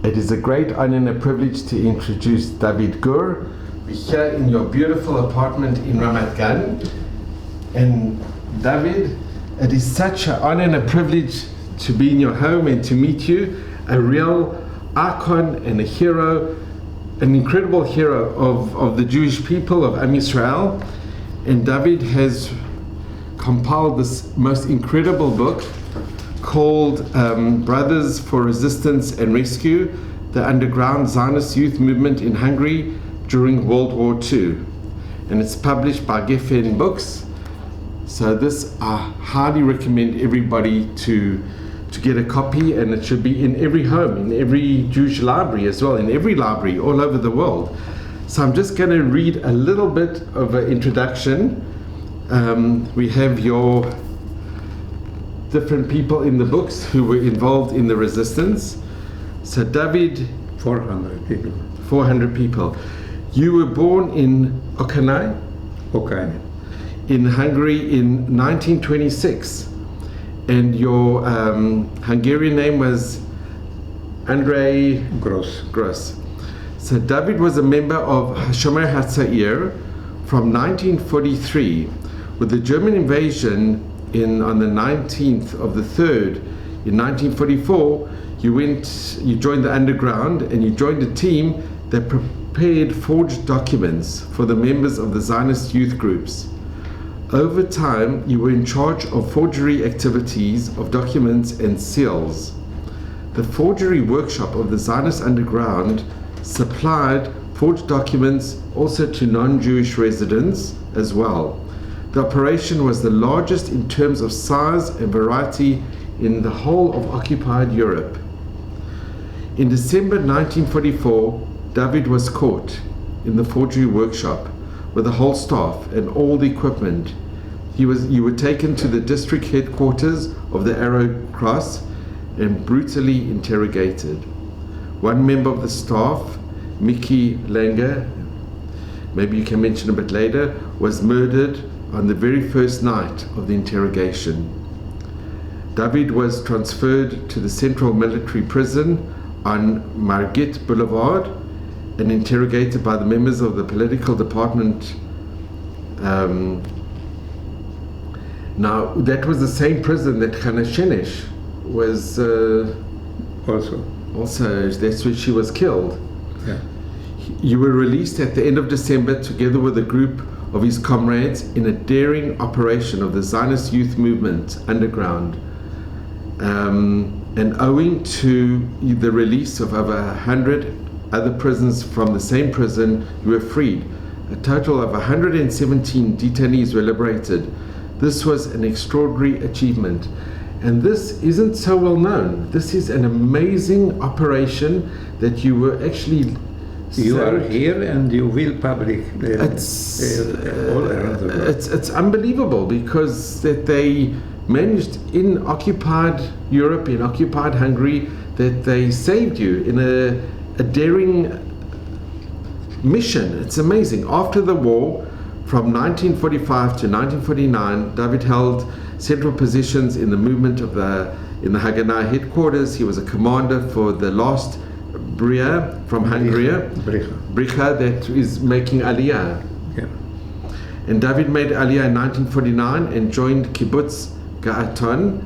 It is a great honor and a privilege to introduce David Gur. We're here in your beautiful apartment in Ramat Gan. And David, it is such an honor and a privilege to be in your home and to meet you, a real icon and a hero, an incredible hero of the Jewish people of Am Yisrael. And David has compiled this most incredible book called Brothers for Resistance and Rescue, the underground Zionist youth movement in Hungary during World War II. And it's published by Geffen Books. So this, I highly recommend everybody to get a copy, and it should be in every home, in every Jewish library as well, in every library all over the world. So I'm just going to read a little bit of an introduction. We have your different people in the books who were involved in the resistance. So David, 400 people. 400 people. You were born in Okanai, in Hungary in 1926, and your Hungarian name was Andrei Gross. So David was a member of Shomer HaTzair from 1943, with the German invasion on the 19th of the 3rd in 1944. You joined the underground, and you joined a team that prepared forged documents for the members of the Zionist youth groups. Over time, you were in charge of forgery activities of documents and seals. The forgery workshop of the Zionist underground supplied forged documents also to non-Jewish residents as well. The operation was the largest in terms of size and variety in the whole of occupied Europe. In December 1944, David was caught in the forgery workshop with the whole staff and all the equipment. You were taken to the district headquarters of the Arrow Cross and brutally interrogated. One member of the staff, Mickey Langer, maybe you can mention a bit later, was murdered on the very first night of the interrogation. David was transferred to the Central Military Prison on Margit Boulevard and interrogated by the members of the political department. Now, that was the same prison that Hannah Shenesh was also, that's where she was killed. Yeah. You were released at the end of December together with a group of his comrades in a daring operation of the Zionist youth movement underground. And owing to the release of over 100 other prisoners from the same prison, you were freed. A total of 117 detainees were liberated. This was an extraordinary achievement. And this isn't so well known. This is an amazing operation that you were actually... You are here and you will public all around the world. It's unbelievable, because that they managed in occupied Europe, in occupied Hungary, that they saved you in a daring mission. It's amazing. After the war, from 1945 to 1949, David held central positions in the movement in the Haganah headquarters. He was a commander for the last Bria from Hungary, Bricha, that is making Aliyah. Yeah. And David made Aliyah in 1949 and joined Kibbutz Ga'aton,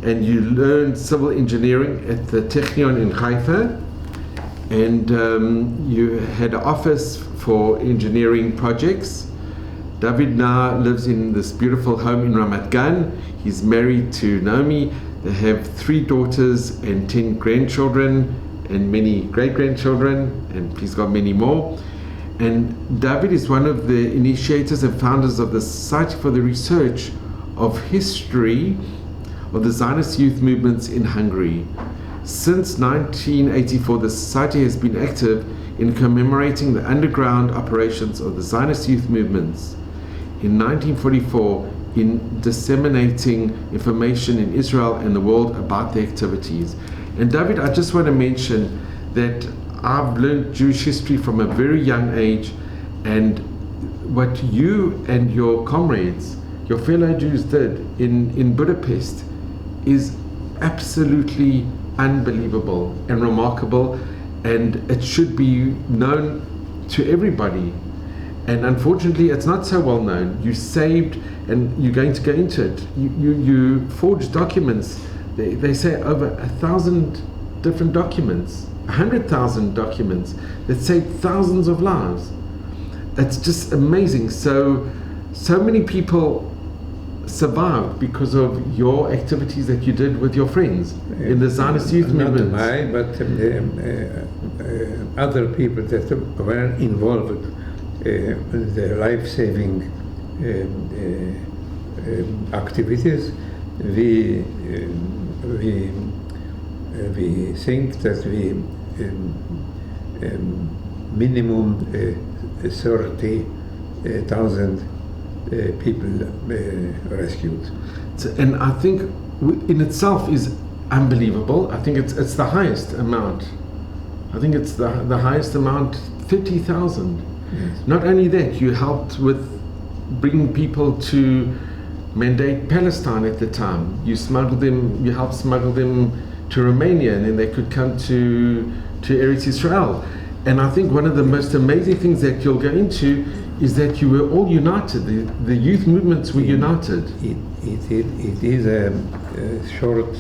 and you learned civil engineering at the Technion in Haifa, and you had an office for engineering projects. David now lives in this beautiful home in Ramat Gan. He's married to Naomi. They have 3 daughters and 10 grandchildren and many great-grandchildren, and he's got many more. And David is one of the initiators and founders of the Society for the Research of History of the Zionist youth movements in Hungary. Since 1984, the Society has been active in commemorating the underground operations of the Zionist youth movements. In 1944, in disseminating information in Israel and the world about their activities. And David, I just want to mention that I've learned Jewish history from a very young age, and what you and your comrades, your fellow Jews did in Budapest is absolutely unbelievable and remarkable, and it should be known to everybody. And unfortunately, it's not so well known. You saved, and you're going to go into it. You forged documents. They say over 1,000 different documents, 100,000 documents that saved thousands of lives. It's just amazing. So many people survived because of your activities that you did with your friends in the Zionist youth movement. Not I, but other people that were involved in the life-saving activities. We think that we minimum 30,000 people rescued. And I think in itself is unbelievable. I think it's the highest amount. I think it's the highest amount, 30,000. Yes. Not only that, you helped with bringing people to Mandate Palestine at the time. You helped smuggle them to Romania, and then they could come to Eretz Israel. And I think one of the most amazing things that you'll go into is that you were all united. The youth movements were united. It is a short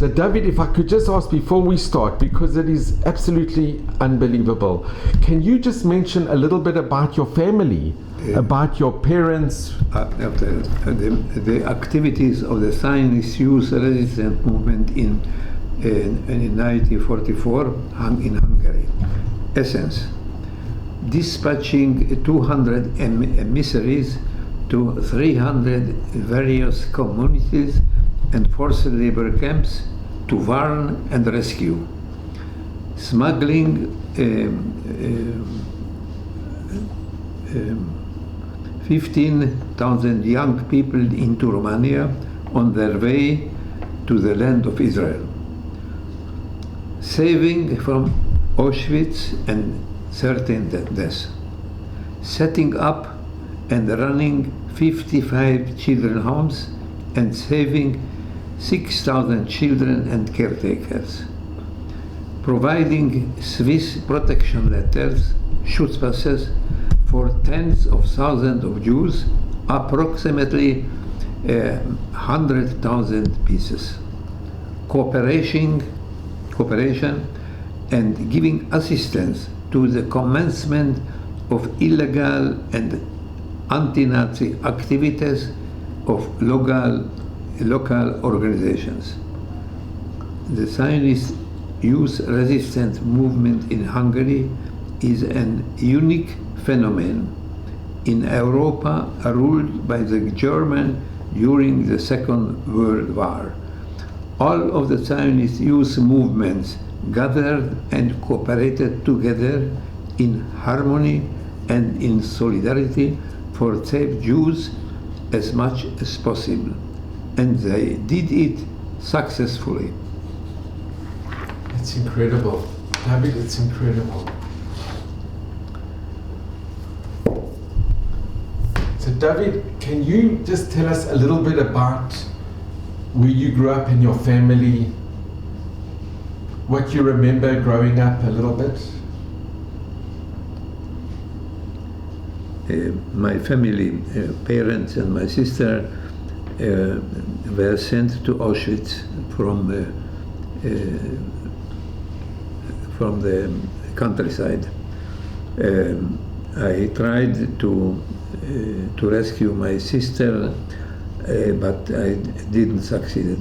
So David, if I could just ask before we start, because it is absolutely unbelievable, can you just mention a little bit about your family, about your parents? The activities of the Zionist Youth Resistance Movement in 1944 in Hungary. Essence: dispatching 200 emissaries to 300 various communities and forced labor camps to warn and rescue, smuggling 15,000 young people into Romania on their way to the land of Israel, saving from Auschwitz and certain death, setting up and running 55 children homes and saving 6,000 children and caretakers, providing Swiss protection letters, Schutzpasses, for tens of thousands of Jews, approximately 100,000 pieces. Cooperation and giving assistance to the commencement of illegal and anti-Nazi activities of local organizations. The Zionist Youth Resistance Movement in Hungary is an unique phenomenon in Europa, ruled by the Germans during the Second World War. All of the Zionist youth movements gathered and cooperated together in harmony and in solidarity for save Jews as much as possible, and they did it successfully. It's incredible, David. It's incredible. So, David, can you just tell us a little bit about where you grew up in your family, what you remember growing up a little bit? My family, parents and my sister were sent to Auschwitz from the countryside. I tried to rescue my sister, but I didn't succeed.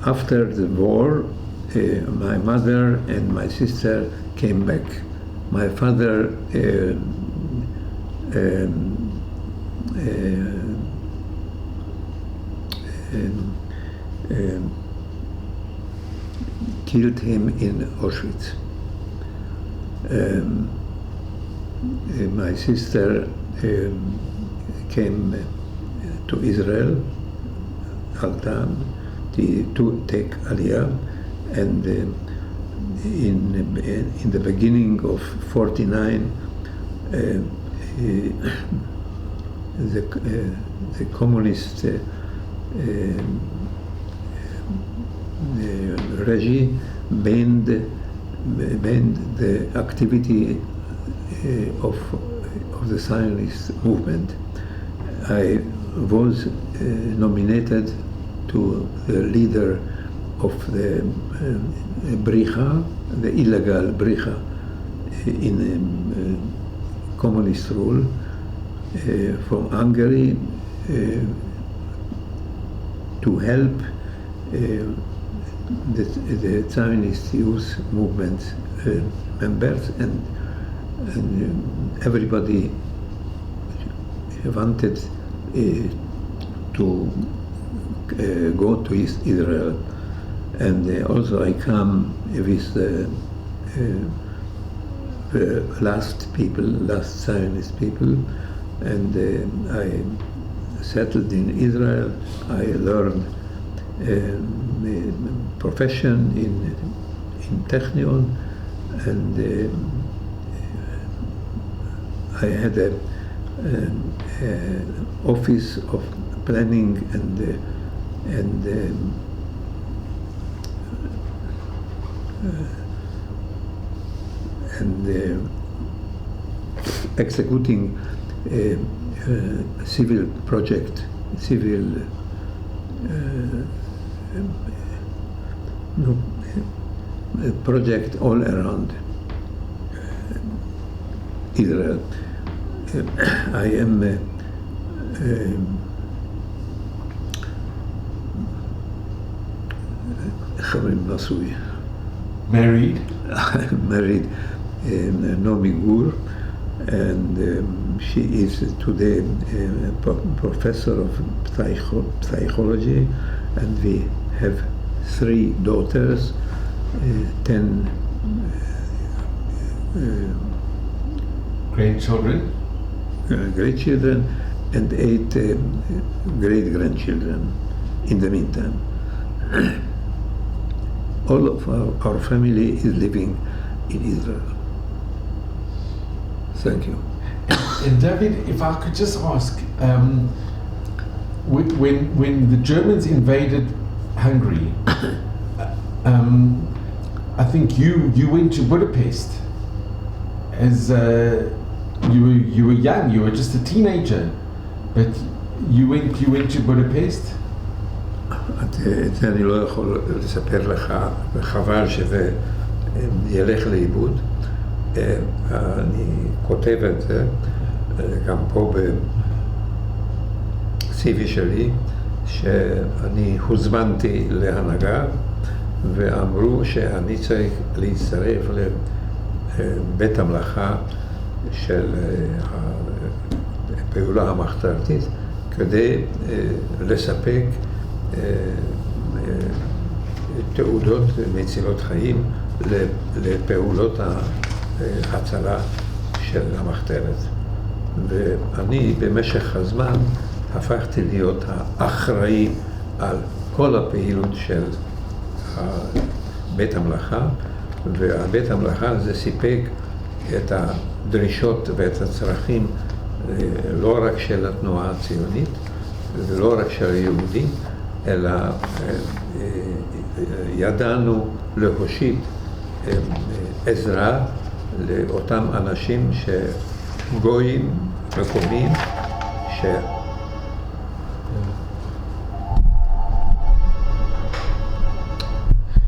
After the war, my mother and my sister came back. My father killed him in Auschwitz. My sister came to Israel, Altam, to take Aliyah, and in the beginning of '49, the communist regime banned the activity of the Zionist movement. I was nominated to the leader of the Bricha, the illegal Bricha in communist rule from Hungary to help the Zionist youth movement members, and everybody wanted to go to Israel. And also I come with the last Zionist people, and I settled in Israel. I learned profession in Technion, and I had a office of planning and executing a civil project, project all around Israel. I am Married? married Nomi Gur, and she is today a professor of psychology, and we have 3 daughters, 10 Grandchildren? Great-children, and 8 great-grandchildren in the meantime. All of our family is living in Israel. Thank you. And David, if I could just ask, when the Germans invaded Hungary, I think you went to Budapest as you were young, you were just a teenager, but you went to Budapest. את זה אני לא יכול לספר לך, וחבל שזה ילך לאיבוד. אני כותב את זה גם פה ב-CV שלי, שאני הוזמנתי להנהגה, ואמרו שאני צריך להצטרף לבית המלאכה של הפעולה המחתרתית, כדי לספק תעודות מצילות חיים לפעולות ההצלה של המחתרת. ואני במשך הזמן הפכתי להיות האחראי על כל הפעילות של בית המלאכה, והבית המלאכה הזה סיפק את הדרישות ואת הצרכים לא רק של התנועה הציונית ולא רק של היהודים, אלא ידענו להושיט עזרה לאותם אנשים שגויים מקומיים